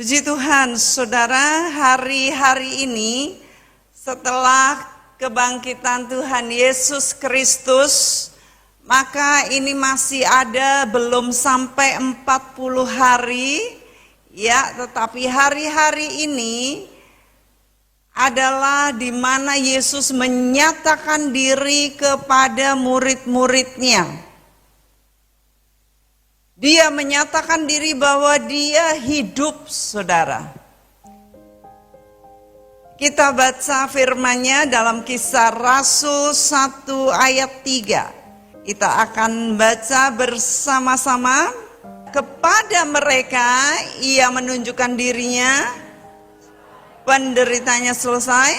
Puji Tuhan, saudara, hari-hari ini setelah kebangkitan Tuhan Yesus Kristus, maka ini masih ada belum sampai 40 hari, ya, tetapi hari-hari ini adalah di mana Yesus menyatakan diri kepada murid-muridnya. Dia menyatakan diri bahwa dia hidup, saudara. Kita baca firman-Nya dalam Kisah Rasul 1 ayat 3. Kita akan baca bersama-sama. Kepada mereka ia menunjukkan dirinya, penderitanya selesai,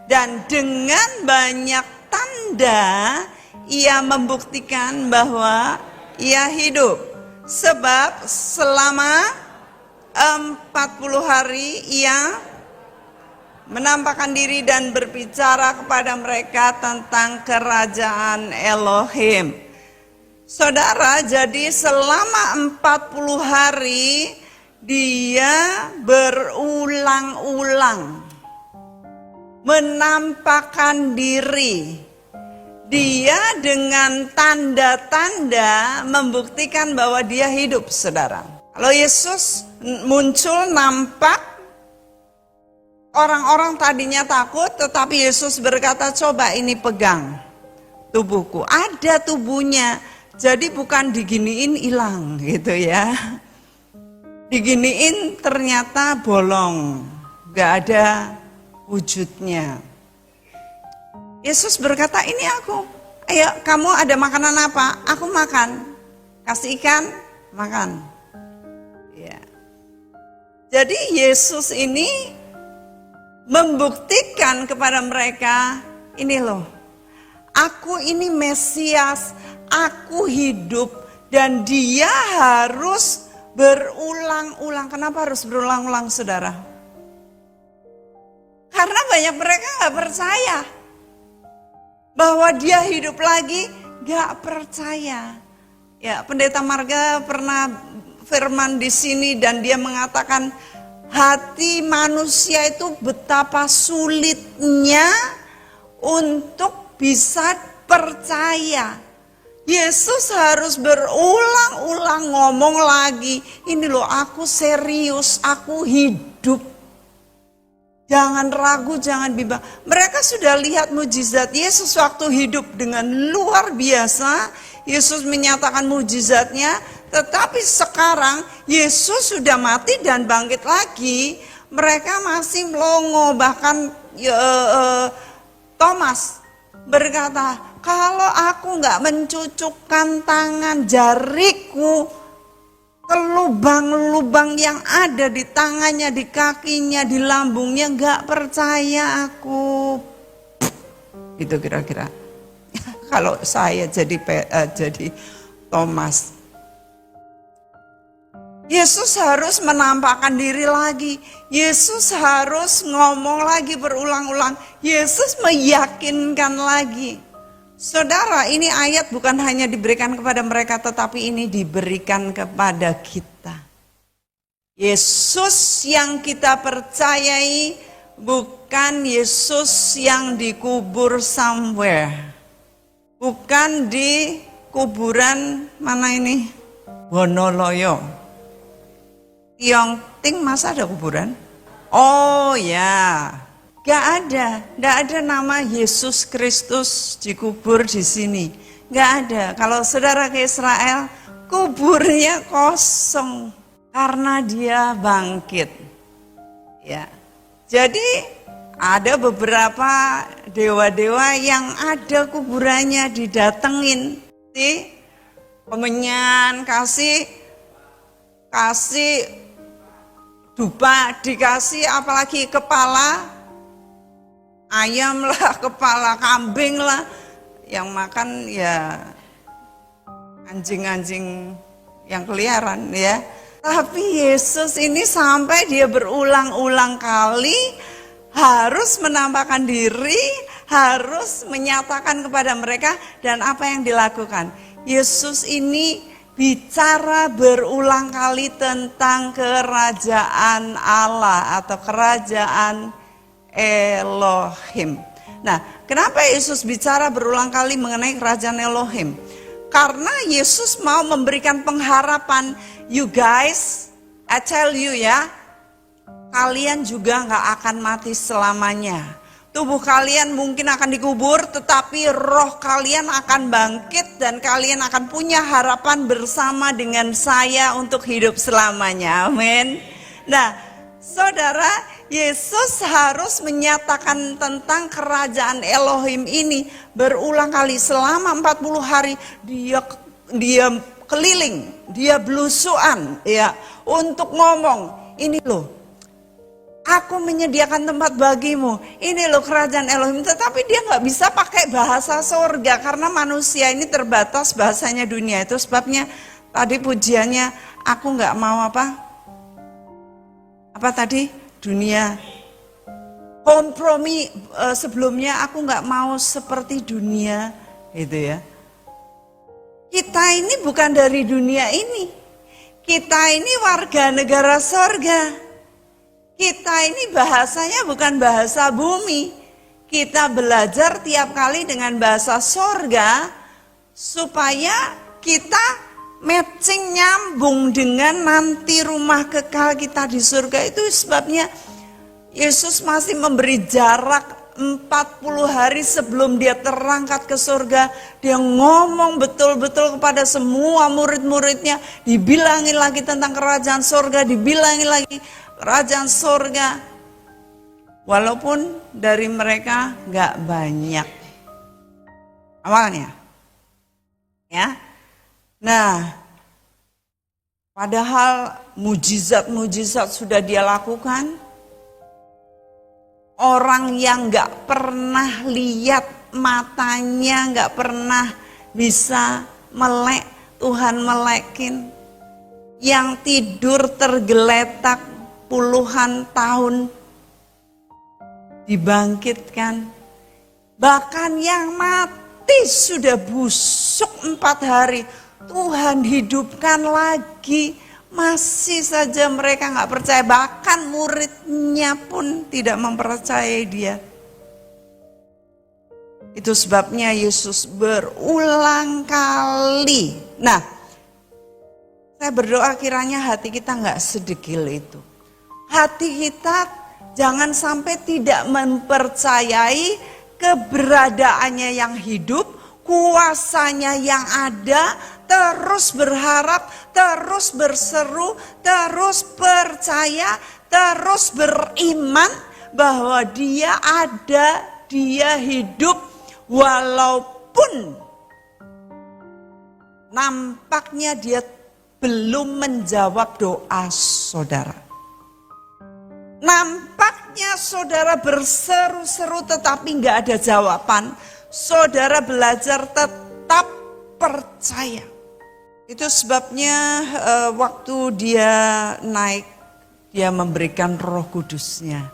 dan dengan banyak tanda ia membuktikan bahwa ia hidup. Sebab selama 40 hari ia menampakkan diri dan berbicara kepada mereka tentang kerajaan Elohim. Saudara, jadi selama 40 hari dia berulang-ulang menampakkan diri. Dia dengan tanda-tanda membuktikan bahwa dia hidup, saudara. Kalau Yesus muncul nampak, orang-orang tadinya takut, tetapi Yesus berkata, coba ini pegang tubuhku. Ada tubuhnya, jadi bukan diginiin hilang gitu ya. Diginiin ternyata bolong, gak ada wujudnya. Yesus berkata, ini aku, ayo kamu ada makanan apa? Aku makan. Kasih ikan, makan. Ya. Jadi Yesus ini membuktikan kepada mereka, ini loh, aku ini Mesias, aku hidup, dan dia harus berulang-ulang. Kenapa harus berulang-ulang, saudara? Karena banyak mereka gak percaya bahwa dia hidup lagi, gak percaya. Ya, Pendeta Marga pernah firman di sini dan dia mengatakan hati manusia itu betapa sulitnya untuk bisa percaya. Yesus harus berulang-ulang ngomong lagi, ini loh aku serius, aku hidup. Jangan ragu, jangan bimbang. Mereka sudah lihat mujizat Yesus waktu hidup dengan luar biasa. Yesus menyatakan mujizatnya. Tetapi sekarang Yesus sudah mati dan bangkit lagi. Mereka masih melongo. Bahkan Thomas berkata, kalau aku gak mencucukkan tangan jariku ke lubang-lubang yang ada di tangannya, di kakinya, di lambungnya, gak percaya aku. Itu kira-kira. Kalau saya jadi Thomas. Yesus harus menampakkan diri lagi. Yesus harus ngomong lagi berulang-ulang. Yesus meyakinkan lagi. Saudara, ini ayat bukan hanya diberikan kepada mereka, tetapi ini diberikan kepada kita. Yesus yang kita percayai bukan Yesus yang dikubur somewhere. Bukan di kuburan mana ini? Wonoloyo. Tiongting masa ada kuburan? Oh ya. Gak ada nama Yesus Kristus dikubur di sini. Gak ada. Kalau saudara ke Israel, kuburnya kosong karena dia bangkit. Ya. Jadi ada beberapa dewa-dewa yang ada kuburannya didatengin. Si pemenyan kasih dupa, dikasih apalagi kepala ayam lah, kepala kambing lah, yang makan ya anjing-anjing yang keliaran ya. Tapi Yesus ini sampai dia berulang-ulang kali harus menampakkan diri, harus menyatakan kepada mereka, dan apa yang dilakukan. Yesus ini bicara berulang kali tentang kerajaan Allah atau kerajaan Elohim. Nah, kenapa Yesus bicara berulang kali mengenai kerajaan Elohim? Karena Yesus mau memberikan pengharapan, you guys, I tell you ya, kalian juga gak akan mati selamanya. Tubuh kalian mungkin akan dikubur, tetapi roh kalian akan bangkit dan kalian akan punya harapan bersama dengan saya untuk hidup selamanya. Amin. Nah, saudara, Yesus harus menyatakan tentang kerajaan Elohim ini berulang kali selama 40 hari. Dia keliling, dia belusuan ya untuk ngomong, ini loh, aku menyediakan tempat bagimu. Ini loh kerajaan Elohim. Tetapi dia gak bisa pakai bahasa surga. Karena manusia ini terbatas bahasanya dunia. Itu sebabnya tadi pujiannya, aku gak mau apa? Apa tadi? Dunia. Kompromi sebelumnya, aku gak mau seperti dunia. Gitu ya. Kita ini bukan dari dunia ini. Kita ini warga negara surga. Kita ini bahasanya bukan bahasa bumi. Kita belajar tiap kali dengan bahasa sorga supaya kita matching, nyambung dengan nanti rumah kekal kita di surga. Itu sebabnya Yesus masih memberi jarak 40 hari sebelum dia terangkat ke surga. Dia ngomong betul-betul kepada semua murid-muridnya. Dibilangin lagi tentang kerajaan surga, dibilangin lagi kerajaan surga, walaupun dari mereka gak banyak awalnya, ya. Nah, padahal mujizat-mujizat sudah dia lakukan. Orang yang gak pernah lihat matanya, gak pernah bisa melek, Tuhan melekin. Yang tidur tergeletak puluhan tahun dibangkitkan. Bahkan yang mati sudah busuk 4 hari, Tuhan hidupkan lagi. Masih saja mereka gak percaya, bahkan muridnya pun tidak mempercayai dia. Itu sebabnya Yesus berulang kali. Nah, saya berdoa kiranya hati kita gak sedegil itu. Hati kita jangan sampai tidak mempercayai keberadaannya yang hidup, kuasanya yang ada, terus berharap, terus berseru, terus percaya, terus beriman bahwa dia ada, dia hidup, walaupun nampaknya dia belum menjawab doa saudara. Nampaknya saudara berseru-seru tetapi gak ada jawaban. Saudara belajar tetap percaya. Itu sebabnya waktu dia naik, dia memberikan Roh Kudusnya.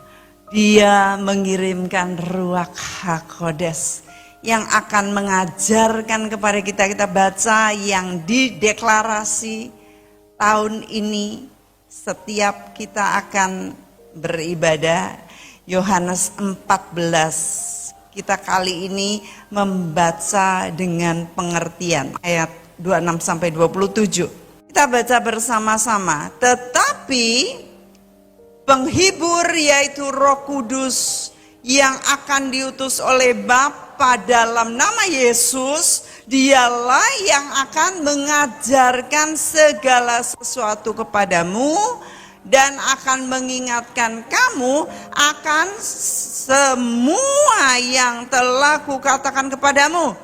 Dia mengirimkan Ruach HaKodes yang akan mengajarkan kepada kita. Kita baca yang dideklarasi tahun ini setiap kita akan beribadah, Yohanes 14. Kita kali ini membaca dengan pengertian ayat 26 sampai 27. Kita baca bersama-sama. Tetapi penghibur yaitu Roh Kudus yang akan diutus oleh Bapa dalam nama Yesus, dialah yang akan mengajarkan segala sesuatu kepadamu dan akan mengingatkan kamu akan semua yang telah kukatakan kepadamu.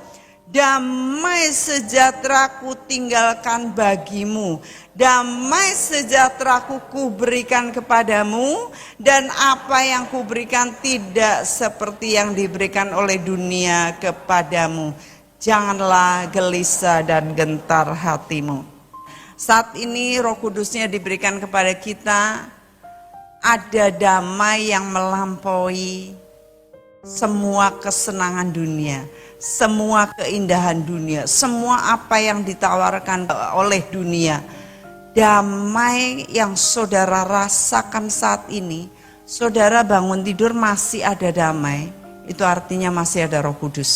Damai sejahtera ku tinggalkan bagimu, damai sejahtera ku berikan kepadamu, dan apa yang kuberikan tidak seperti yang diberikan oleh dunia kepadamu. Janganlah gelisah dan gentar hatimu. Saat ini Roh Kudusnya diberikan kepada kita, ada damai yang melampaui semua kesenangan dunia. semua keindahan dunia, semua apa yang ditawarkan oleh dunia. Damai yang saudara rasakan saat ini, saudara bangun tidur masih ada damai, itu artinya masih ada Roh Kudus.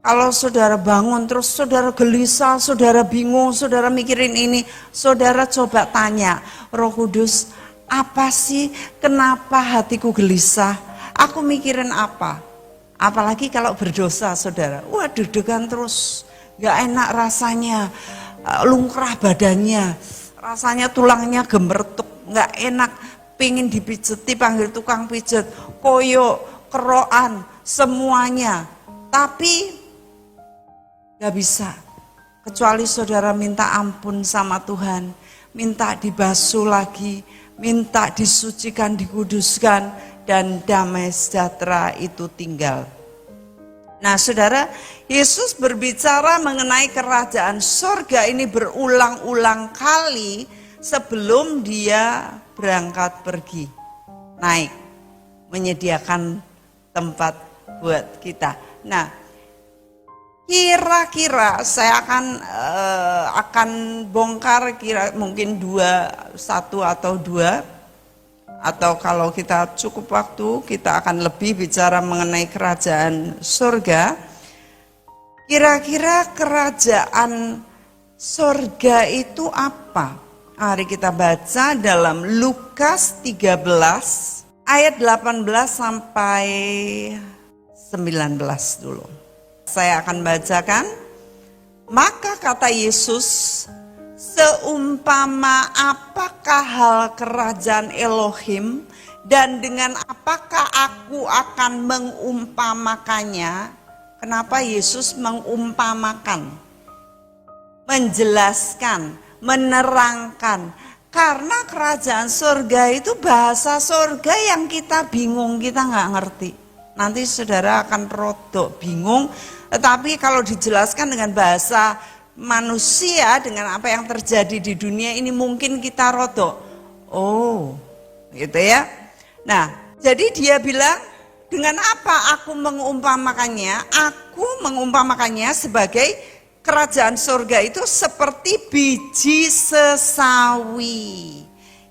Kalau saudara bangun terus saudara gelisah, saudara bingung, saudara mikirin ini, saudara coba tanya, Roh Kudus, apa sih kenapa hatiku gelisah? Aku mikirin apa? Apalagi kalau berdosa saudara, wah deg-degan terus, gak enak rasanya, lungkrah badannya, rasanya tulangnya gemertuk, gak enak, pingin dipijeti panggil tukang pijet, koyo, keroan, semuanya. Tapi gak bisa, kecuali saudara minta ampun sama Tuhan, minta dibasuh lagi, minta disucikan, dikuduskan, dan damai sejahtera itu tinggal. Nah saudara, Yesus berbicara mengenai kerajaan surga ini berulang-ulang kali sebelum dia berangkat pergi, naik, menyediakan tempat buat kita. Nah, kira-kira saya akan bongkar mungkin satu atau dua, atau kalau kita cukup waktu kita akan lebih bicara mengenai kerajaan surga. Kira-kira kerajaan surga itu apa? Mari kita baca dalam Lukas 13 ayat 18 sampai 19 dulu. Saya akan bacakan. Maka kata Yesus, seumpama apakah hal kerajaan Elohim dan dengan apakah aku akan mengumpamakannya? Kenapa Yesus mengumpamakan? Menjelaskan, menerangkan. Karena kerajaan surga itu bahasa surga yang kita bingung, kita nggak ngerti. Nanti saudara akan rodok bingung, tetapi kalau dijelaskan dengan bahasa manusia, dengan apa yang terjadi di dunia ini mungkin kita rodok. Oh, gitu ya. Nah, jadi dia bilang, dengan apa aku mengumpamakannya? Aku mengumpamakannya sebagai kerajaan surga itu seperti biji sesawi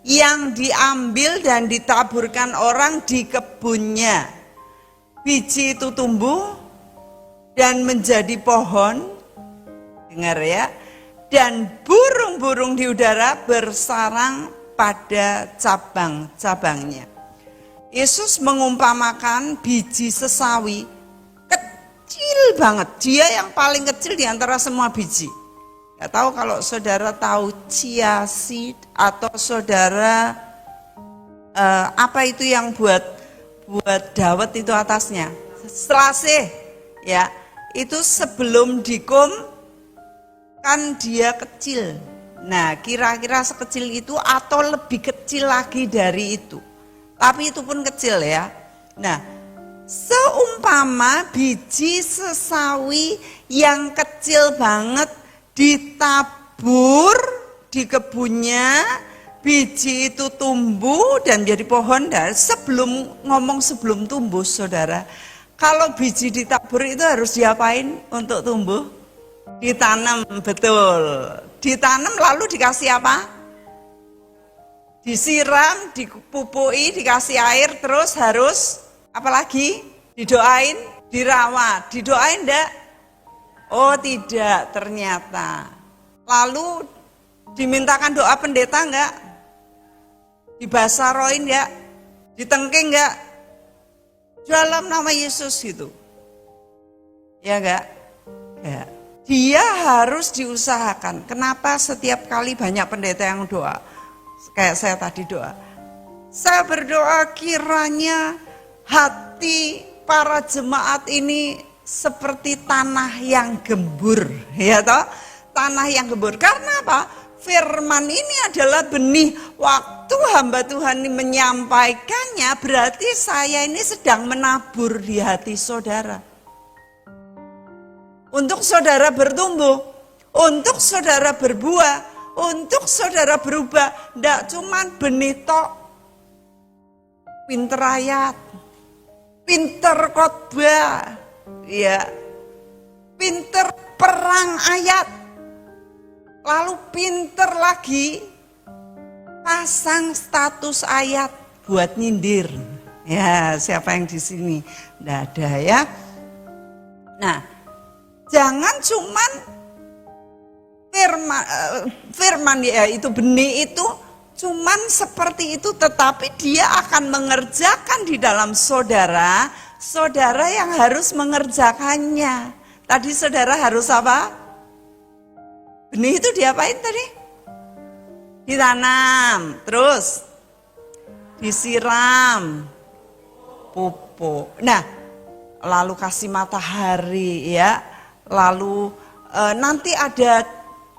yang diambil dan ditaburkan orang di kebunnya. Biji itu tumbuh dan menjadi pohon, dengar ya, dan burung-burung di udara bersarang pada cabang-cabangnya. Yesus mengumpamakan biji sesawi kecil banget, dia yang paling kecil di antara semua biji. Gak tahu kalau saudara tahu chia seed atau saudara apa itu yang buat dawet itu atasnya, selasih ya, itu sebelum dikum kan dia kecil. Nah kira-kira sekecil itu atau lebih kecil lagi dari itu, tapi itu pun kecil ya. Nah seumpama biji sesawi yang kecil banget ditabur di kebunnya, biji itu tumbuh dan jadi pohon. Dan sebelum tumbuh saudara, kalau biji ditabur itu harus diapain untuk tumbuh? Ditanam, betul. Ditanam lalu dikasih apa? Disiram, dipupui, dikasih air, terus harus apalagi? Didoain, dirawat. Didoain enggak? Oh tidak, ternyata. Lalu dimintakan doa pendeta enggak? Dibasaroin enggak? Ditengking enggak? Dalam nama Yesus gitu. Ya enggak? Ya. Dia harus diusahakan. Kenapa setiap kali banyak pendeta yang doa? Kayak saya tadi doa. Saya berdoa kiranya hati para jemaat ini seperti tanah yang gembur, ya toh? Tanah yang gembur. Karena apa? Firman ini adalah benih. Waktu hamba Tuhan ini menyampaikannya, berarti saya ini sedang menabur di hati saudara. Untuk saudara bertumbuh, untuk saudara berbuah, untuk saudara berubah. Tidak cuma benih tok. Pinter ayat, pinter khotbah, ya, pinter perang ayat, lalu pinter lagi pasang status ayat buat nyindir. Ya, siapa yang di sini? Nggak ada ya. Nah, jangan cuman firman ya itu benih itu cuman seperti itu, tetapi dia akan mengerjakan di dalam saudara yang harus mengerjakannya. Tadi saudara harus apa? Benih itu diapain tadi? Ditanam, terus disiram, pupuk. Nah, lalu kasih matahari ya. Lalu nanti ada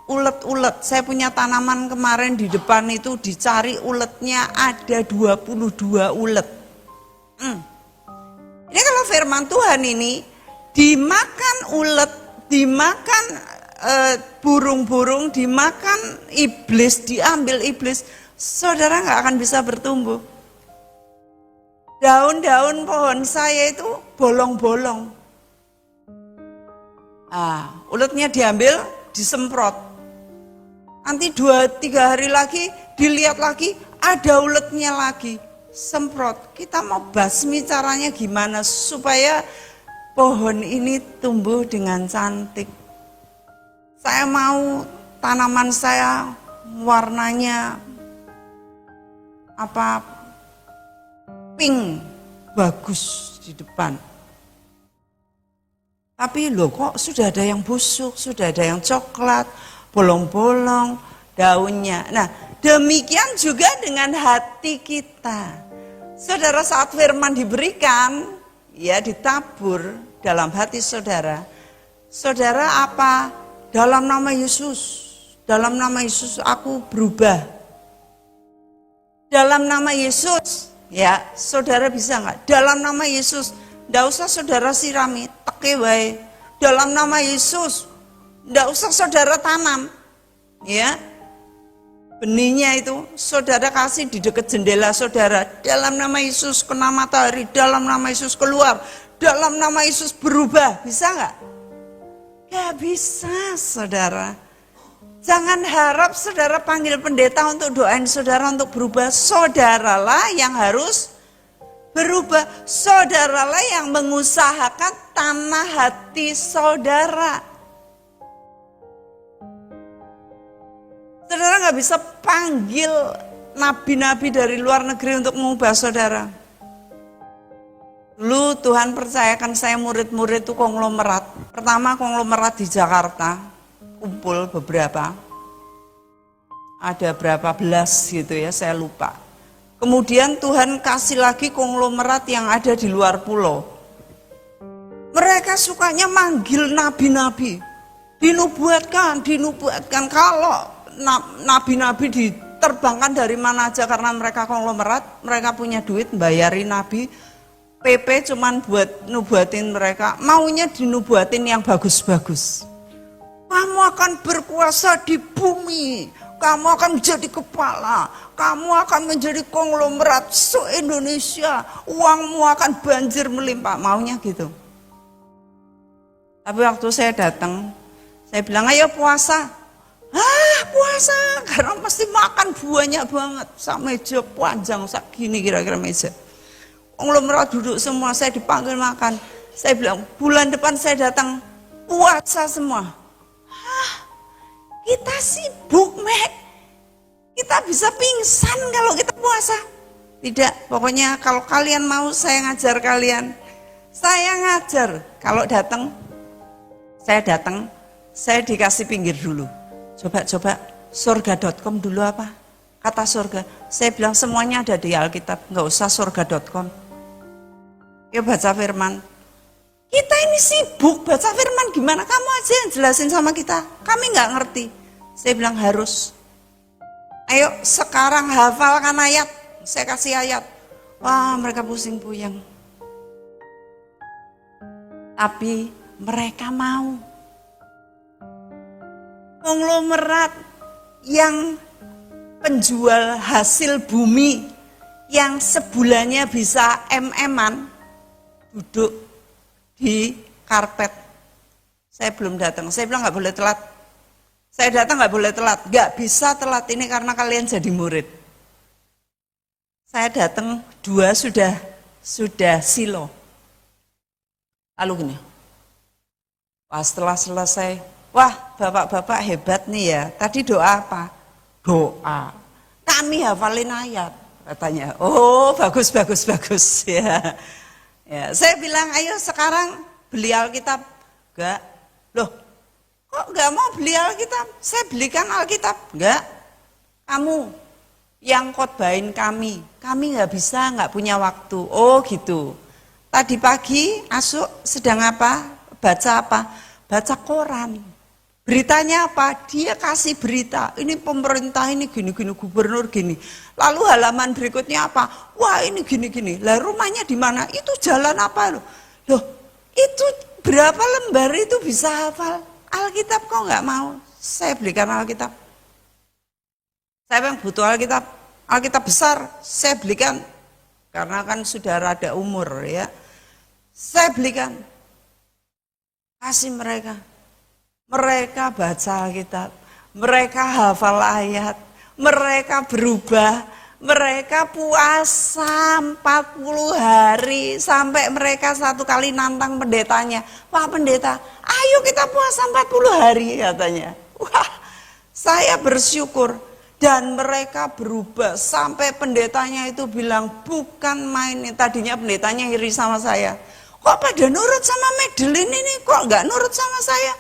ulet-ulet. Saya punya tanaman kemarin di depan itu dicari uletnya ada 22 ulet. Ini kalau firman Tuhan ini dimakan ulet, dimakan burung-burung, dimakan iblis, diambil iblis, saudara nggak akan bisa bertumbuh. Daun-daun pohon saya itu bolong-bolong. Uletnya diambil, disemprot. Nanti 2-3 hari lagi dilihat lagi, ada uletnya lagi, semprot. Kita mau basmi caranya gimana supaya pohon ini tumbuh dengan cantik. Saya mau tanaman saya warnanya pink, bagus di depan. Tapi loh kok sudah ada yang busuk, sudah ada yang coklat, bolong-bolong daunnya. Nah, demikian juga dengan hati kita. Saudara, saat firman diberikan, ya ditabur dalam hati saudara. Saudara apa? Dalam nama Yesus aku berubah. Dalam nama Yesus, ya saudara bisa nggak? Dalam nama Yesus, nggak usah saudara sirami, teke wae. Dalam nama Yesus, nggak usah saudara tanam, ya. Benihnya itu saudara kasih di dekat jendela saudara. Dalam nama Yesus kena matahari, dalam nama Yesus keluar, dalam nama Yesus berubah, bisa nggak? Gak bisa saudara. Jangan harap saudara panggil pendeta untuk doain saudara untuk berubah. Saudaralah yang harus berubah. Saudaralah yang mengusahakan tanah hati saudara. Saudara gak bisa panggil nabi-nabi dari luar negeri untuk mengubah saudara. Dulu Tuhan percayakan saya murid-murid itu konglomerat. Pertama konglomerat di Jakarta, kumpul beberapa. Ada berapa belas gitu ya, saya lupa. Kemudian Tuhan kasih lagi konglomerat yang ada di luar pulau. Mereka sukanya manggil nabi-nabi. Dinubuatkan. Kalau nabi-nabi diterbangkan dari mana aja karena mereka konglomerat, mereka punya duit bayarin nabi. PP cuman buat nubuatin mereka, maunya dinubuatin yang bagus-bagus. Kamu akan berkuasa di bumi, kamu akan menjadi kepala, kamu akan menjadi konglomerat se-Indonesia, uangmu akan banjir melimpah, maunya gitu. Tapi waktu saya datang, saya bilang ayo puasa. Puasa, karena mesti makan banyak banget, sak meja panjang, sak gini kira-kira meja. Konglomerat duduk semua, saya dipanggil makan. Saya bilang, bulan depan saya datang puasa semua. Kita sibuk, Mek. Kita bisa pingsan kalau kita puasa. Tidak, pokoknya kalau kalian mau saya ngajar kalian. Saya ngajar, kalau datang, saya dikasih pinggir dulu. Coba, surga.com dulu apa? Kata surga, saya bilang semuanya ada di Alkitab, nggak usah surga.com. Ya baca firman. Kita ini sibuk baca firman, gimana kamu aja yang jelasin sama kita, kami nggak ngerti. Saya bilang harus. Ayo sekarang hafalkan ayat, saya kasih ayat. Wah mereka pusing puyeng. Tapi mereka mau. Konglomerat yang penjual hasil bumi yang sebulannya bisa MM-an duduk di karpet Saya belum datang. Saya bilang nggak boleh telat. Saya datang nggak boleh telat. Nggak bisa telat ini karena kalian jadi murid. Saya datang 2 sudah silo. Lalu gini, wah setelah selesai, wah bapak-bapak hebat nih ya. Tadi doa apa? Doa. Kami hafalin ayat katanya. Oh bagus ya. Ya, saya bilang ayo sekarang beli Alkitab. Enggak. Loh, kok enggak mau beli Alkitab? Saya belikan Alkitab. Enggak. Kamu yang khotbahin kami enggak bisa, enggak punya waktu. Oh gitu. Tadi pagi Asuk sedang apa? Baca apa? Baca koran. Beritanya apa? Dia kasih berita. Ini pemerintah ini gini, gubernur gini. Lalu halaman berikutnya apa? Wah ini gini. Lah rumahnya di mana? Itu jalan apa loh? Loh itu berapa lembar itu bisa hafal? Alkitab kok nggak mau? Saya belikan Alkitab. Saya yang butuh Alkitab. Alkitab besar saya belikan. Karena kan sudah rada umur ya. Saya belikan. Kasih mereka. Mereka baca Alkitab, mereka hafal ayat, mereka berubah, mereka puasa 40 hari sampai mereka satu kali nantang pendetanya. Wah pendeta, ayo kita puasa 40 hari katanya. Wah saya bersyukur dan mereka berubah sampai pendetanya itu bilang bukan main. Tadinya pendetanya iri sama saya. Kok pada nurut sama Magdalene ini, kok nggak nurut sama saya?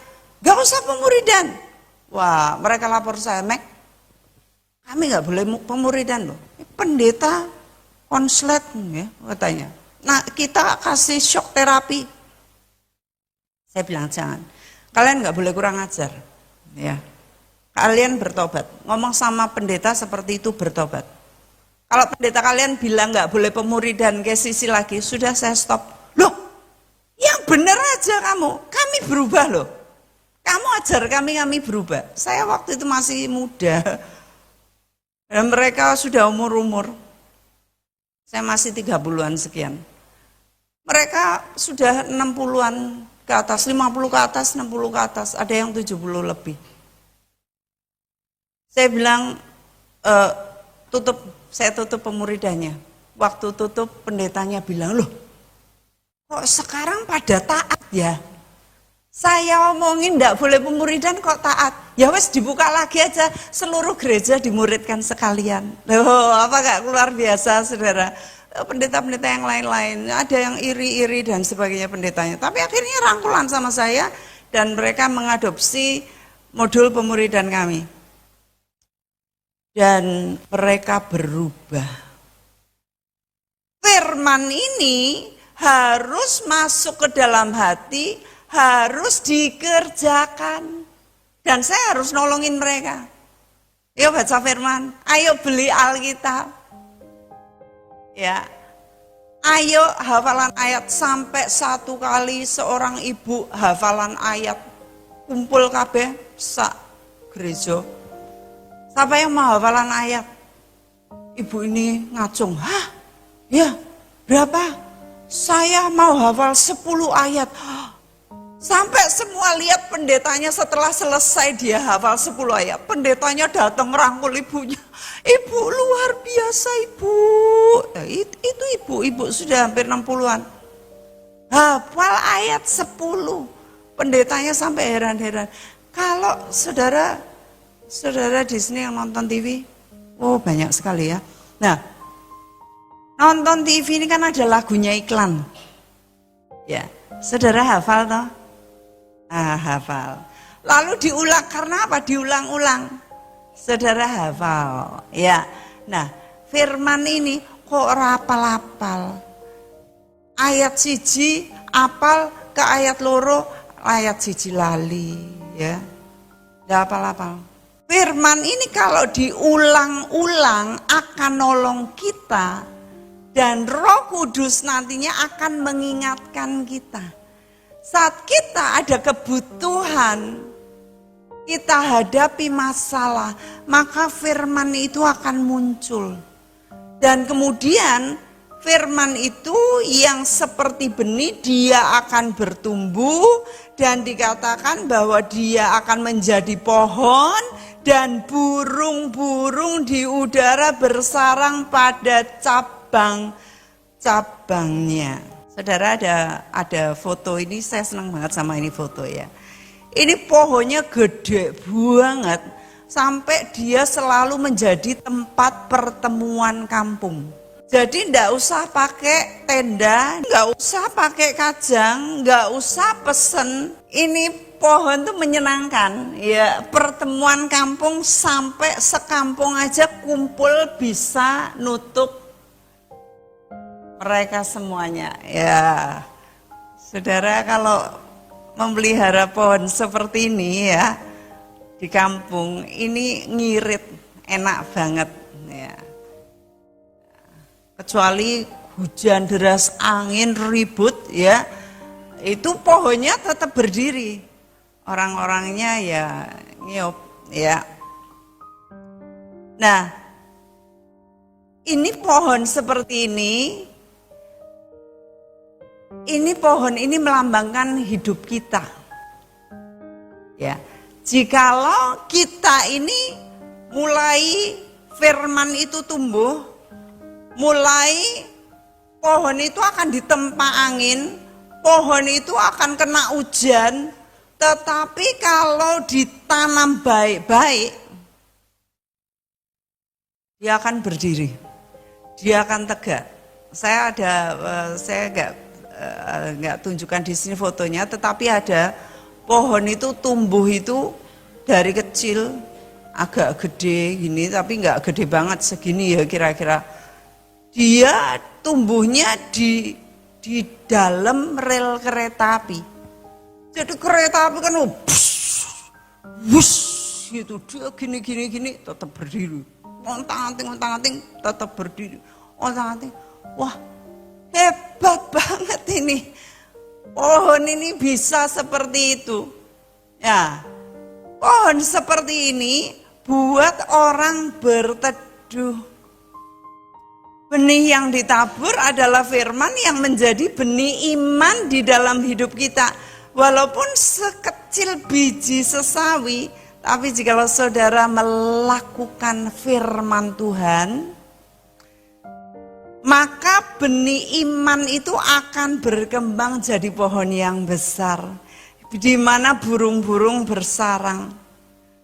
Gak usah pemuridan. Wah mereka lapor saya, Mek, kami gak boleh pemuridan loh. Pendeta konslet ya katanya. Nah kita kasih shock terapi. Saya bilang jangan. Kalian gak boleh kurang ajar. Ya. Kalian bertobat. Ngomong sama pendeta seperti itu bertobat. Kalau pendeta kalian bilang gak boleh pemuridan ke sisi lagi, sudah saya stop. Loh yang benar aja kamu. Kami berubah loh. Kamu ajar kami berubah. Saya waktu itu masih muda. Dan mereka sudah umur-umur. Saya masih 30-an sekian. Mereka sudah 60-an ke atas, 50 ke atas, 60 ke atas. Ada yang 70 lebih. Saya bilang, saya tutup pemuridannya. Waktu tutup pendetanya bilang, loh kok sekarang pada taat ya? Saya omongin enggak boleh pemuridan kok taat. Ya wes dibuka lagi aja, seluruh gereja dimuridkan sekalian. Loh, apa gak luar biasa saudara? Pendeta-pendeta yang lain-lain, ada yang iri-iri dan sebagainya pendetanya. Tapi akhirnya rangkulan sama saya dan mereka mengadopsi modul pemuridan kami. Dan mereka berubah. Firman ini harus masuk ke dalam hati, harus dikerjakan. Dan saya harus nolongin mereka. Ayo baca firman, ayo beli Alkitab. Ya. Ayo hafalan ayat sampai 1 kali seorang ibu hafalan ayat. Kumpul kabeh sak gereja. Siapa yang mau hafalan ayat? Ibu ini ngacung, hah? Ya, berapa? Saya mau hafal 10 ayat. Sampai semua lihat pendetanya setelah selesai dia hafal 10 ayat. Pendetanya datang rangkul ibunya. Ibu luar biasa ibu. Nah, itu ibu sudah hampir 60-an. Hafal ayat 10. Pendetanya sampai heran-heran. Kalau saudara di sini yang nonton TV, oh banyak sekali ya. Nah, nonton TV ini kan ada lagunya iklan. Ya, saudara hafal toh? Hafal. Lalu diulang karena apa? Diulang-ulang. Saudara hafal. Ya. Nah, firman ini kok rapal-apal. Ayat siji apal ke ayat loro, ayat siji lali, ya. Nggak apal-apal. Firman ini kalau diulang-ulang akan nolong kita dan Roh Kudus nantinya akan mengingatkan kita. Saat kita ada kebutuhan, kita hadapi masalah, maka firman itu akan muncul. Dan kemudian firman itu yang seperti benih, dia akan bertumbuh dan dikatakan bahwa dia akan menjadi pohon dan burung-burung di udara bersarang pada cabang-cabangnya. Saudara, ada foto ini, saya senang banget sama ini foto ya. Ini pohonnya gede banget sampai dia selalu menjadi tempat pertemuan kampung. Jadi enggak usah pakai tenda, enggak usah pakai kajang, enggak usah pesen. Ini pohon tuh menyenangkan. Ya, pertemuan kampung sampai sekampung aja kumpul bisa nutup mereka semuanya. Ya, saudara, kalau memelihara pohon seperti ini ya di kampung ini ngirit, enak banget ya. Kecuali hujan deras, angin ribut ya, itu pohonnya tetap berdiri, orang-orangnya ya ngiup ya. Nah, ini pohon seperti ini pohon ini melambangkan hidup kita ya. Jikalau kita ini mulai firman itu tumbuh, mulai pohon itu akan ditempa angin, pohon itu akan kena hujan, tetapi kalau ditanam baik-baik, dia akan berdiri, dia akan tegak. Saya nggak tunjukkan di sini fotonya, tetapi ada pohon itu tumbuh itu dari kecil, agak gede gini, tapi nggak gede banget segini ya kira-kira. Dia tumbuhnya di dalam rel kereta api. Jadi kereta api kan wush gitu, dia gini tetap berdiri. Ontang-anting tetap berdiri. Ontang-anting. Wah, hebat banget ini. Pohon ini bisa seperti itu. Ya. Pohon seperti ini buat orang berteduh. Benih yang ditabur adalah firman yang menjadi benih iman di dalam hidup kita. Walaupun sekecil biji sesawi, tapi jika saudara melakukan firman Tuhan, maka benih iman itu akan berkembang jadi pohon yang besar, di mana burung-burung bersarang.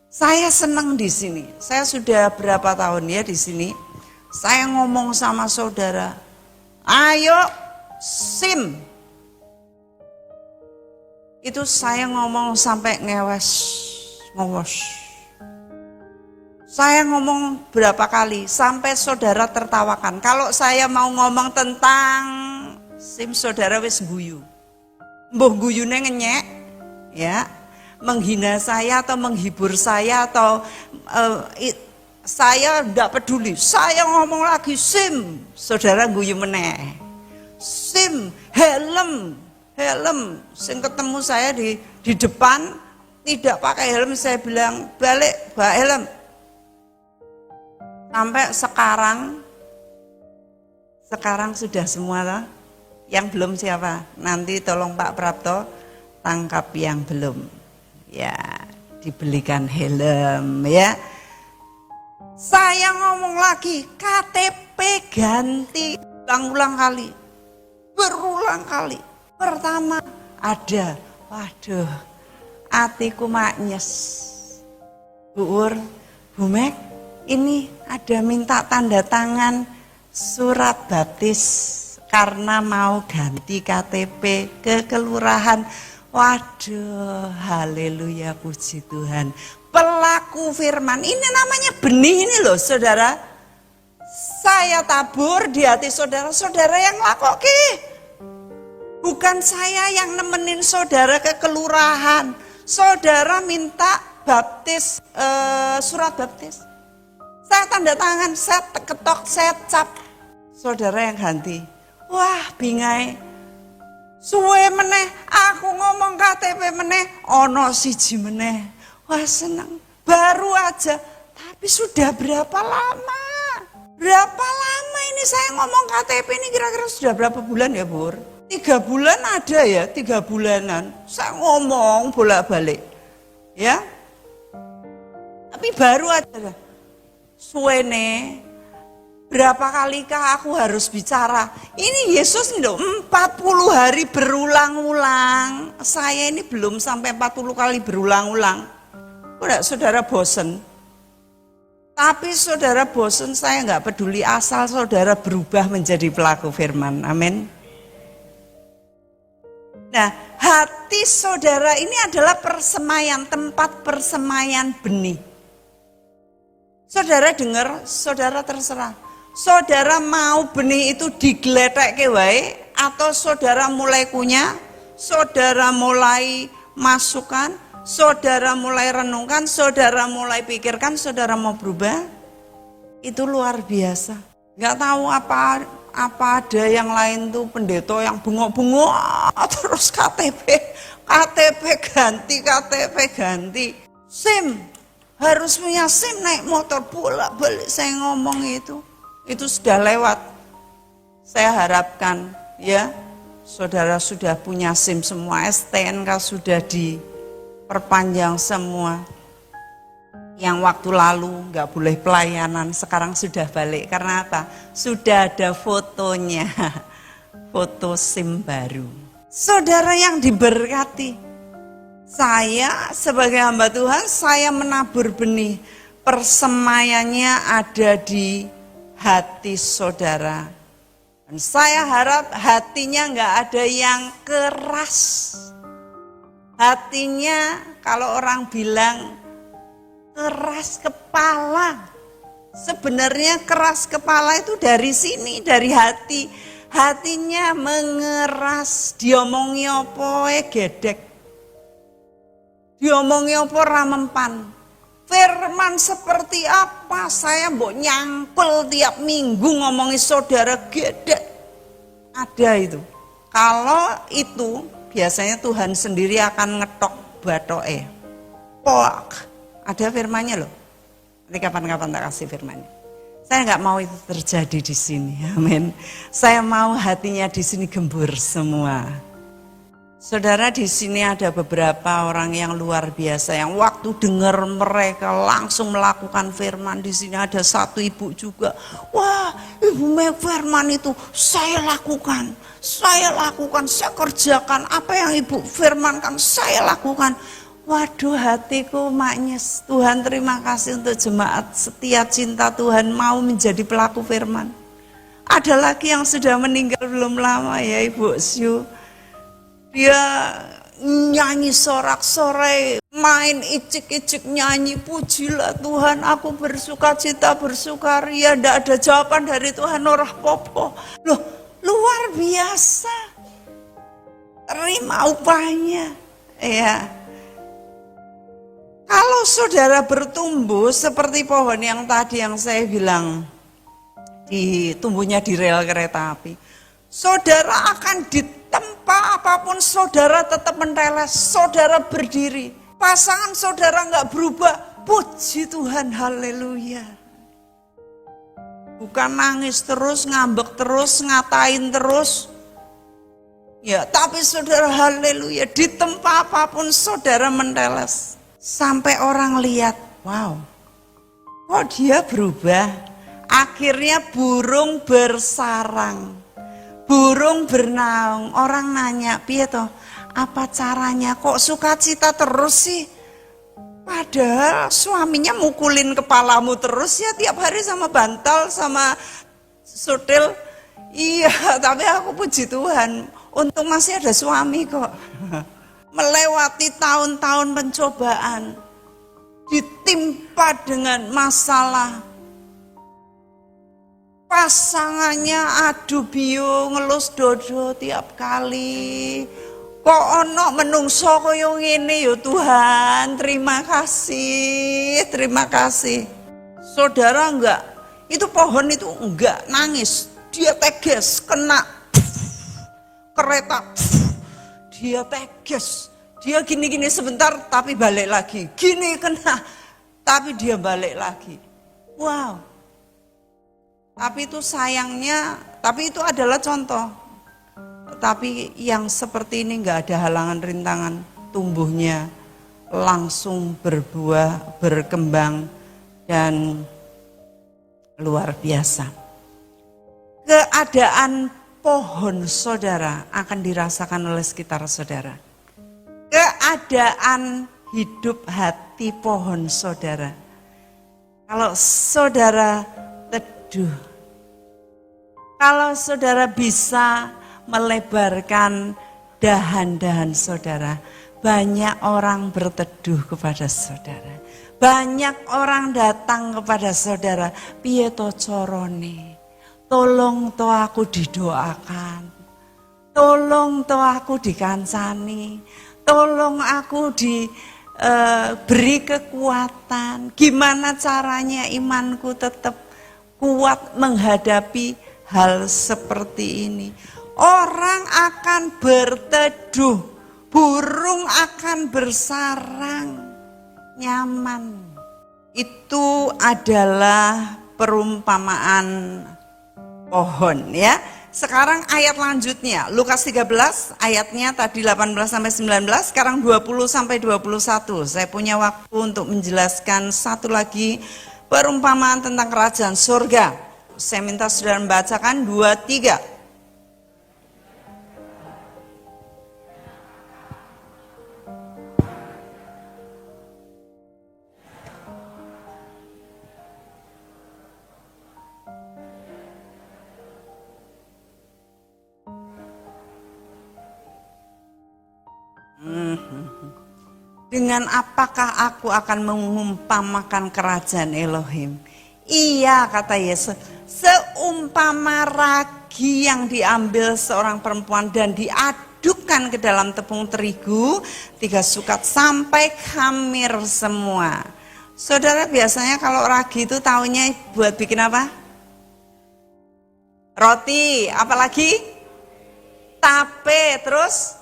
Saya senang di sini. Saya sudah berapa tahun ya di sini. Saya ngomong sama saudara, ayo SIM. Itu saya ngomong sampai ngewes. Saya ngomong berapa kali sampai saudara tertawakan. Kalau saya mau ngomong tentang SIM, saudara wis guyu. Mbuh guyune ngenyek ya, menghina saya atau menghibur saya atau saya enggak peduli. Saya ngomong lagi SIM, saudara guyu meneh. SIM, helm. Sing ketemu saya di depan tidak pakai helm, saya bilang balik bawa helm. Sampai sekarang sudah semua lah. Yang belum siapa? Nanti tolong Pak Prapto tangkap yang belum. Ya, dibelikan helm ya. Saya ngomong lagi, KTP ganti berulang kali. Pertama ada, waduh, hatiku maknyes. Bu Ur, Bu Mek, ini ada minta tanda tangan surat baptis karena mau ganti KTP ke kelurahan. Waduh, haleluya, puji Tuhan. Pelaku firman, ini namanya benih ini loh saudara. Saya tabur di hati saudara yang lakoki. Bukan saya yang nemenin saudara ke kelurahan. Saudara minta baptis, surat baptis. Saya tanda tangan, saya ketok, saya cap. Saudara yang ganti. Wah, bingai. Suwe meneh, aku ngomong KTP meneh, ono siji meneh. Wah senang, baru aja, tapi sudah berapa lama? Berapa lama ini saya ngomong KTP ini, kira-kira sudah berapa bulan ya, Bur? 3 bulan ada ya, 3 bulanan. Saya ngomong bolak-balik. Ya. Tapi baru aja. Suwene, berapa kalikah aku harus bicara? Ini Yesus nih 40 hari berulang-ulang. Saya ini belum sampai 40 kali berulang-ulang. Udah saudara bosen. Tapi saudara bosen, saya nggak peduli asal saudara berubah menjadi pelaku firman. Amin. Nah, hati saudara ini adalah persemaian, tempat persemaian benih. Saudara dengar, saudara terserah. Saudara mau benih itu digletek wae atau saudara mulai kunyah, saudara mulai masukkan, saudara mulai renungkan, saudara mulai pikirkan, saudara mau berubah. Itu luar biasa. Nggak tahu apa ada yang lain tuh pendeta yang bengok-bengok terus KTP ganti. SIM, harus punya SIM, naik motor bolak-balik saya ngomong itu sudah lewat. Saya harapkan ya saudara sudah punya SIM semua, STNK sudah diperpanjang semua. Yang waktu lalu nggak boleh pelayanan, sekarang sudah balik. Karena apa? Sudah ada fotonya, foto SIM baru. Saudara yang diberkati, saya sebagai hamba Tuhan, saya menabur benih. Persemaiannya ada di hati saudara. Dan saya harap hatinya nggak ada yang keras. Hatinya kalau orang bilang keras kepala. Sebenarnya keras kepala itu dari sini, dari hati. Hatinya mengeras, diomongi apa gedek. Diomongi apa ramempan. Firman seperti apa saya mbok nyangkul tiap minggu ngomongi saudara gedek. Ada itu. Kalau itu biasanya Tuhan sendiri akan ngetok batoke. Pok. Ada firmannya loh. Nanti kapan-kapan tak kasih firmannya. Saya nggak mau itu terjadi di sini. Amin. Saya mau hatinya di sini gembur semua. Saudara, di sini ada beberapa orang yang luar biasa yang waktu dengar mereka langsung melakukan firman. Di sini ada satu ibu juga. Wah, Ibu Mek firman itu saya lakukan, saya kerjakan apa yang Ibu firmankan, saya lakukan. Waduh, hatiku maknyes. Tuhan terima kasih untuk jemaat setia cinta Tuhan mau menjadi pelaku firman. Ada lagi yang sudah meninggal belum lama ya Ibu Syu. Dia nyanyi sorak-sorai, main icik-icik nyanyi, pujilah Tuhan, aku bersuka cita, bersukaria, tidak ada jawaban dari Tuhan, orah popo. Loh, luar biasa. Terima upahnya. Ya. Kalau saudara bertumbuh seperti pohon yang tadi yang saya bilang, tumbuhnya di rel kereta api, saudara akan ditempa apapun, saudara tetap menteles, saudara berdiri. Pasangan saudara nggak berubah, puji Tuhan, haleluya. Bukan nangis terus, ngambek terus, ngatain terus. Ya, tapi saudara haleluya, ditempa apapun saudara menteles. Sampai orang lihat, wow, kok dia berubah. Akhirnya burung bersarang. Burung bernaung, orang nanya, piye toh, apa caranya kok sukacita terus sih? Padahal suaminya mukulin kepalamu terus ya tiap hari sama bantal, sama sutil. Iya, tapi aku puji Tuhan, untung masih ada suami kok. Melewati tahun-tahun pencobaan, ditimpa dengan masalah. Pasangannya adu bio, ngelus dodo tiap kali. Kok ono menungso koyo ngene ya Tuhan, terima kasih, terima kasih. Saudara enggak, itu pohon itu enggak nangis, dia teges, kena kereta, dia teges, dia gini-gini sebentar tapi balik lagi, gini kena, tapi dia balik lagi. Wow. Tapi itu sayangnya, tapi itu adalah contoh. Tapi yang seperti ini nggak ada halangan rintangan tumbuhnya, langsung berbuah, berkembang, dan luar biasa. Keadaan pohon saudara akan dirasakan oleh sekitar saudara. Keadaan hidup hati pohon saudara. Kalau saudara teduh, kalau saudara bisa melebarkan dahan-dahan saudara, banyak orang berteduh kepada saudara. Banyak orang datang kepada saudara, piye to corone, tolong to aku didoakan, tolong to aku dikancani, tolong aku diberi kekuatan. Gimana caranya imanku tetap kuat menghadapi hal seperti ini. Orang akan berteduh, burung akan bersarang, nyaman. Itu adalah perumpamaan pohon ya. Sekarang ayat lanjutnya, Lukas 13 ayatnya tadi 18 sampai 19, sekarang 20 sampai 21. Saya punya waktu untuk menjelaskan satu lagi perumpamaan tentang kerajaan surga. Saya minta saudara membacakan 2-3. Dengan apakah aku akan mengumpamakan kerajaan Elohim? Iya, kata Yesus, seumpama ragi yang diambil seorang perempuan dan diadukkan ke dalam tepung terigu 3 sukat sampai khamir semua. Saudara, biasanya kalau ragi itu taunya buat bikin apa? Roti, apalagi? Tape, terus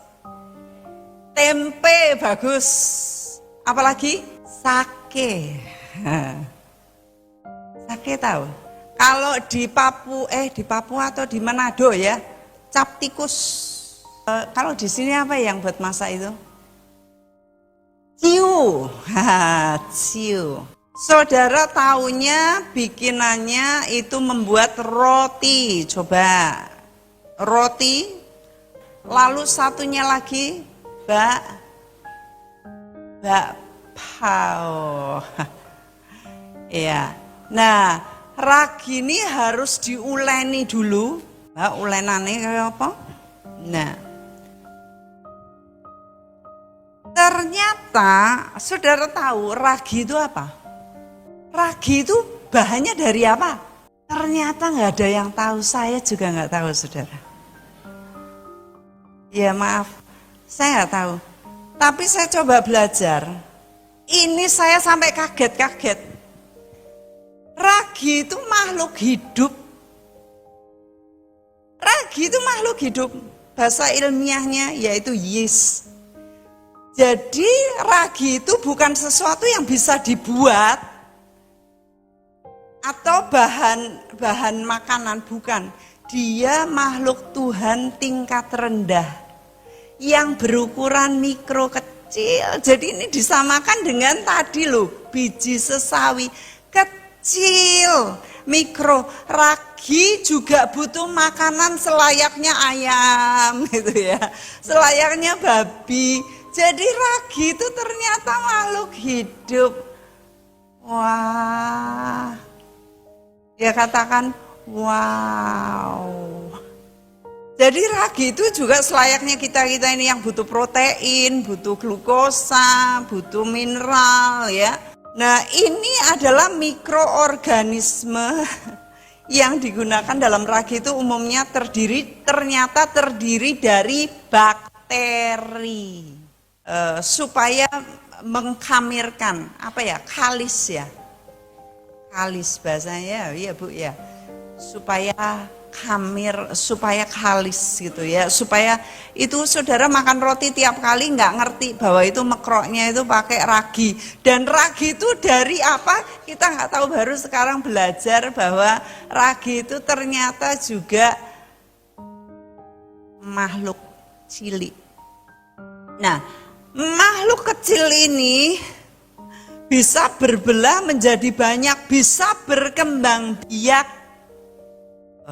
tempe, bagus. Apalagi? Sake. Sake tahu? Kalau di Papua atau di Manado ya, cap tikus. Kalau di sini apa yang buat masak itu? Ciu. Ciu. Saudara taunya bikinannya itu membuat roti. Coba. Roti. Lalu satunya lagi bakpao. Ya. Nah, ragi ini harus diuleni dulu. Ulenane kayak apa? Nah. Ternyata saudara tahu ragi itu apa? Ragi itu bahannya dari apa? Ternyata nggak ada yang tahu, saya juga nggak tahu saudara. Ya maaf. Saya nggak tahu, tapi saya coba belajar. Ini saya sampai kaget-kaget. Ragi itu makhluk hidup. Ragi itu makhluk hidup. Bahasa ilmiahnya yaitu yeast. Jadi ragi itu bukan sesuatu yang bisa dibuat atau bahan makanan, bukan. Dia makhluk Tuhan tingkat rendah. Yang berukuran mikro kecil. Jadi ini disamakan dengan tadi loh, biji sesawi kecil, mikro. Ragi juga butuh makanan selayaknya ayam gitu ya, selayaknya babi. Jadi ragi itu ternyata makhluk hidup. Wah, ya katakan wow. Jadi ragi itu juga selayaknya kita ini yang butuh protein, butuh glukosa, butuh mineral ya. Nah ini adalah mikroorganisme yang digunakan dalam ragi itu umumnya ternyata terdiri dari bakteri. Supaya mengkamirkan, kalis ya. Kalis bahasanya ya Bu ya. Supaya khamir supaya kalis gitu ya, supaya itu saudara makan roti tiap kali nggak ngerti bahwa itu mekroknya itu pakai ragi, dan ragi itu dari apa kita nggak tahu, baru sekarang belajar bahwa ragi itu ternyata juga makhluk cilik. Nah, makhluk kecil ini bisa berbelah menjadi banyak, bisa berkembang biak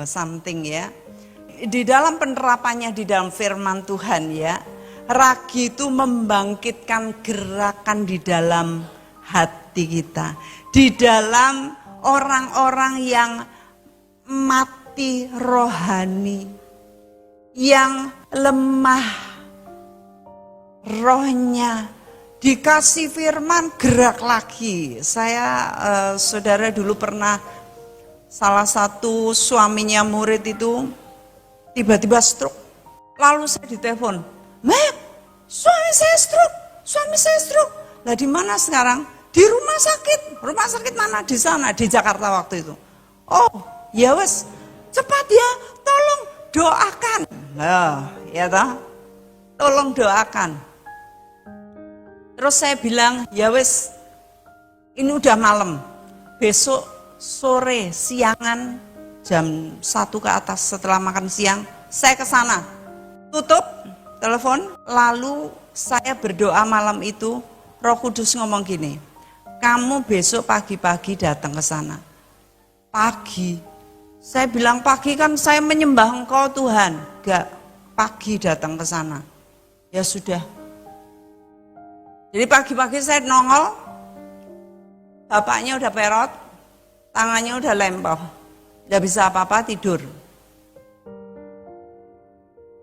something ya. Di dalam penerapannya di dalam firman Tuhan ya, ragi itu membangkitkan gerakan di dalam hati kita, di dalam orang-orang yang mati rohani, yang lemah rohnya, dikasih firman gerak lagi. Saya saudara dulu pernah, salah satu suaminya murid itu tiba-tiba stroke. Lalu saya ditelepon, "Mek, suami saya stroke. Lah di mana sekarang?" "Di rumah sakit." "Rumah sakit mana?" "Di sana, di Jakarta waktu itu." "Oh, ya wes, cepat ya, tolong doakan." Nah, ya toh, tolong doakan. Terus saya bilang, "Ya wes, ini udah malam. Besok sore siangan jam 1 ke atas setelah makan siang saya ke sana." Tutup telepon, lalu saya berdoa malam itu. Roh Kudus ngomong gini, "Kamu besok pagi-pagi datang ke sana." Pagi. Saya bilang, "Pagi kan saya menyembah Engkau Tuhan." "Enggak, pagi datang ke sana." Ya sudah. Jadi pagi-pagi saya nongol, bapaknya udah perot, tangannya udah lempoh, gak bisa apa-apa, tidur.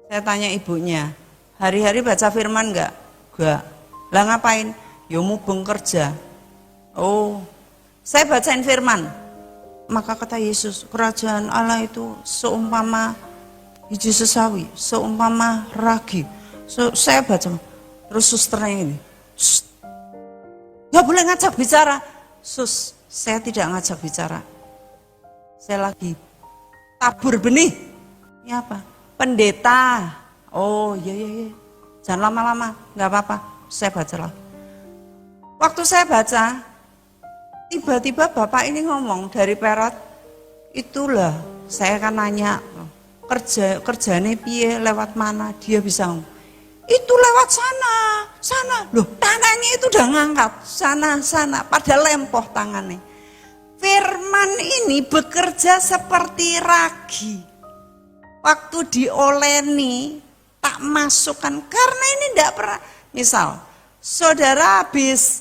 Saya tanya ibunya, "Hari-hari baca firman gak?" "Gak." "Lah ngapain?" "Ya mubeng kerja." "Oh, saya bacain firman." Maka kata Yesus, kerajaan Allah itu seumpama biji sesawi, seumpama ragi. Saya baca, terus susternya ini, "Gak boleh ngajak bicara." "Sus, saya tidak ngajak bicara. Saya lagi tabur benih." "Ini apa?" "Pendeta." "Oh iya. Jangan lama-lama, gak apa-apa." Saya baca lagi. Waktu saya baca, tiba-tiba bapak ini ngomong dari perot. Itulah, saya kan nanya, kerjanya piye, lewat mana, dia bisa ngomong, "Itu lewat sana. Loh, tangannya itu udah ngangkat, sana, pada lempoh tangannya." Firman ini bekerja seperti ragi. Waktu dioleni, tak masukkan, karena ini tidak pernah. Misal, saudara habis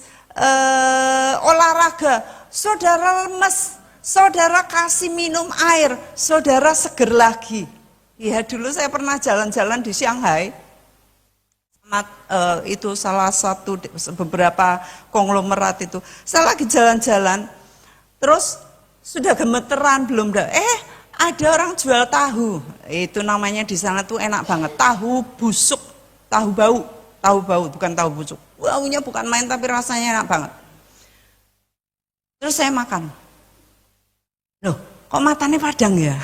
olahraga, saudara lemes, saudara kasih minum air, saudara seger lagi. Ya dulu saya pernah jalan-jalan di Shanghai. Itu salah satu beberapa konglomerat itu. Saya lagi jalan-jalan, terus sudah gemeteran belum ada orang jual tahu. Itu namanya di sana tuh enak banget, tahu busuk, tahu bau bukan tahu busuk. Baunya bukan main tapi rasanya enak banget. Terus saya makan. Loh, kok matanya padang ya?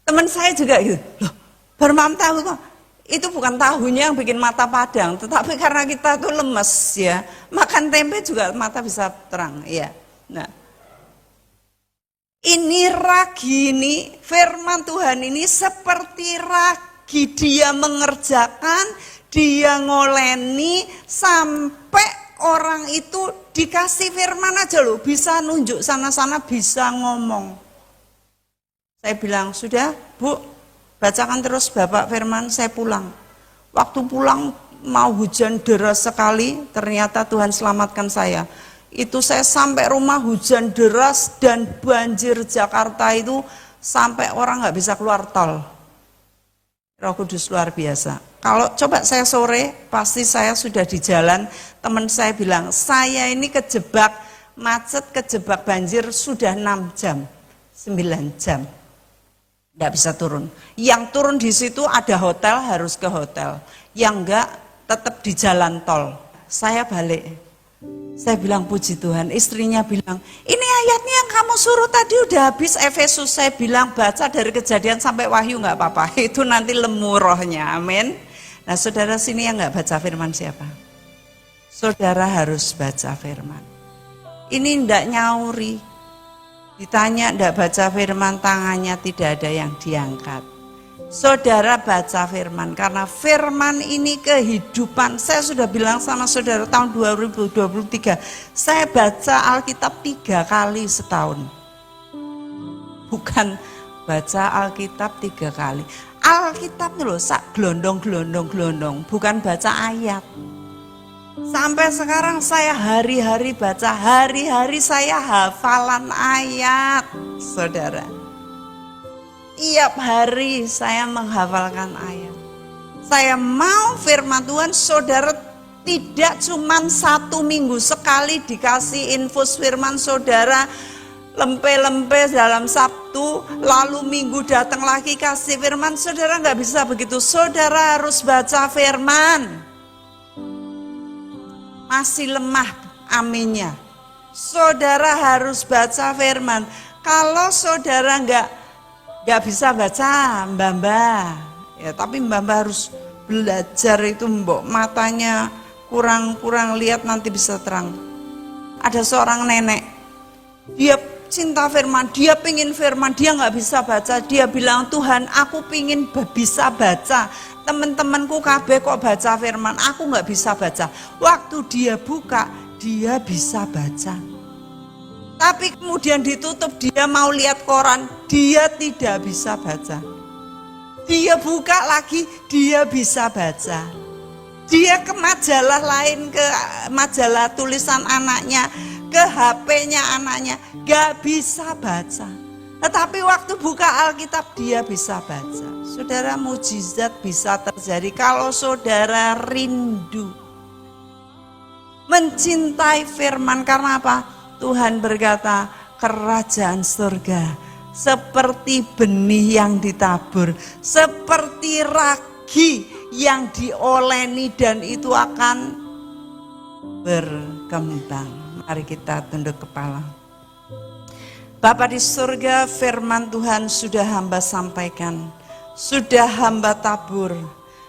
Teman saya juga gitu. Loh, baru makan tahu kok. Itu bukan tahunya yang bikin mata padang, tetapi karena kita tuh lemes ya, makan tempe juga mata bisa terang ya. Nah, ini ragi ini, firman Tuhan ini seperti ragi, dia mengerjakan, dia ngoleni sampai orang itu dikasih firman aja loh, bisa nunjuk sana-sana, bisa ngomong. Saya bilang, "Sudah Bu, bacakan terus Bapak firman." Saya pulang. Waktu pulang mau hujan deras sekali, ternyata Tuhan selamatkan saya. Itu saya sampai rumah hujan deras dan banjir Jakarta itu sampai orang nggak bisa keluar tol. Roh Kudus luar biasa. Kalau coba saya sore, pasti saya sudah di jalan. Teman saya bilang, "Saya ini kejebak macet, kejebak banjir sudah 6 jam, 9 jam. Nggak bisa turun. Yang turun di situ ada hotel, harus ke hotel. Yang enggak, tetap di jalan tol." Saya balik. Saya bilang, "Puji Tuhan." Istrinya bilang, "Ini ayatnya yang kamu suruh tadi udah habis. Efesus saya bilang baca dari Kejadian sampai Wahyu nggak apa-apa. Itu nanti lemu rohnya, amin. Nah saudara sini yang nggak baca firman siapa? Saudara harus baca firman. Ini ndak nyauri. Ditanya ndak baca firman, tangannya tidak ada yang diangkat. Saudara baca firman, karena firman ini kehidupan. Saya sudah bilang sama saudara tahun 2023, saya baca Alkitab 3 kali setahun. Bukan baca Alkitab 3 kali. Alkitab loh, sak glondong, bukan baca ayat. Sampai sekarang saya hari-hari baca, hari-hari saya hafalan ayat, saudara. Tiap hari saya menghafalkan ayat. Saya mau firman Tuhan, saudara tidak cuma 1 minggu sekali dikasih infus firman saudara, lempe-lempe dalam Sabtu, lalu minggu datang lagi kasih firman. Saudara nggak bisa begitu, saudara harus baca firman. Masih lemah aminnya. Saudara harus baca firman. Kalau saudara nggak bisa baca, mbak-mbak, ya tapi mbak-mbak harus belajar itu, mbok matanya kurang lihat nanti bisa terang. Ada seorang nenek, dia cinta firman, dia pingin firman, dia nggak bisa baca, dia bilang Tuhan aku pingin bisa baca, teman-temanku kabeh kok baca firman, aku nggak bisa baca. Waktu dia buka, dia bisa baca. Tapi kemudian ditutup, dia mau lihat koran, dia tidak bisa baca. Dia buka lagi, dia bisa baca. Dia ke majalah lain, ke majalah tulisan anaknya, ke HP-nya anaknya, gak bisa baca. Tetapi waktu buka Alkitab, dia bisa baca. Saudara, mujizat bisa terjadi kalau saudara rindu mencintai firman. Karena apa? Tuhan berkata, kerajaan surga seperti benih yang ditabur, seperti ragi yang dioleni dan itu akan berkembang. Mari kita tunduk kepala. Bapa di surga, firman Tuhan sudah hamba sampaikan, sudah hamba tabur.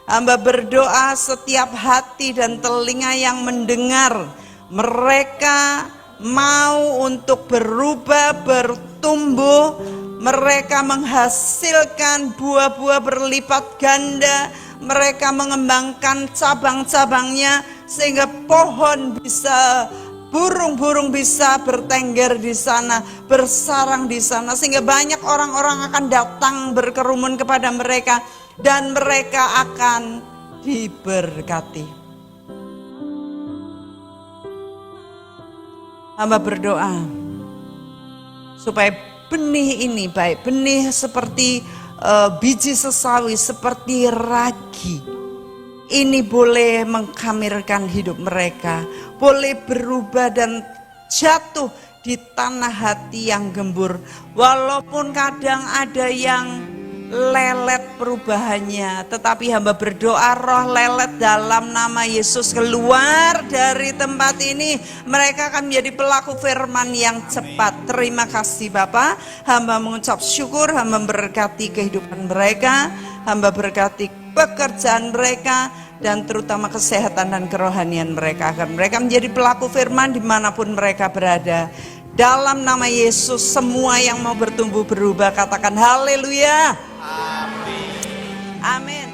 Hamba berdoa setiap hati dan telinga yang mendengar, mereka mau untuk berubah, bertumbuh, mereka menghasilkan buah-buah berlipat ganda, mereka mengembangkan cabang-cabangnya sehingga pohon bisa, burung-burung bisa bertengger di sana, bersarang di sana, sehingga banyak orang-orang akan datang berkerumun kepada mereka dan mereka akan diberkati. Hamba berdoa supaya benih ini, baik benih seperti biji sesawi, seperti ragi, ini boleh mengkhamirkan hidup mereka, boleh berubah dan jatuh di tanah hati yang gembur. Walaupun kadang ada yang lelet perubahannya, tetapi hamba berdoa roh lelet dalam nama Yesus keluar dari tempat ini. Mereka akan menjadi pelaku firman yang cepat. Terima kasih Bapa, hamba mengucap syukur, hamba berkati kehidupan mereka, hamba berkati pekerjaan mereka, dan terutama kesehatan dan kerohanian mereka. Agar mereka menjadi pelaku firman dimanapun mereka berada. Dalam nama Yesus, semua yang mau bertumbuh berubah katakan haleluya. Amin. Amin.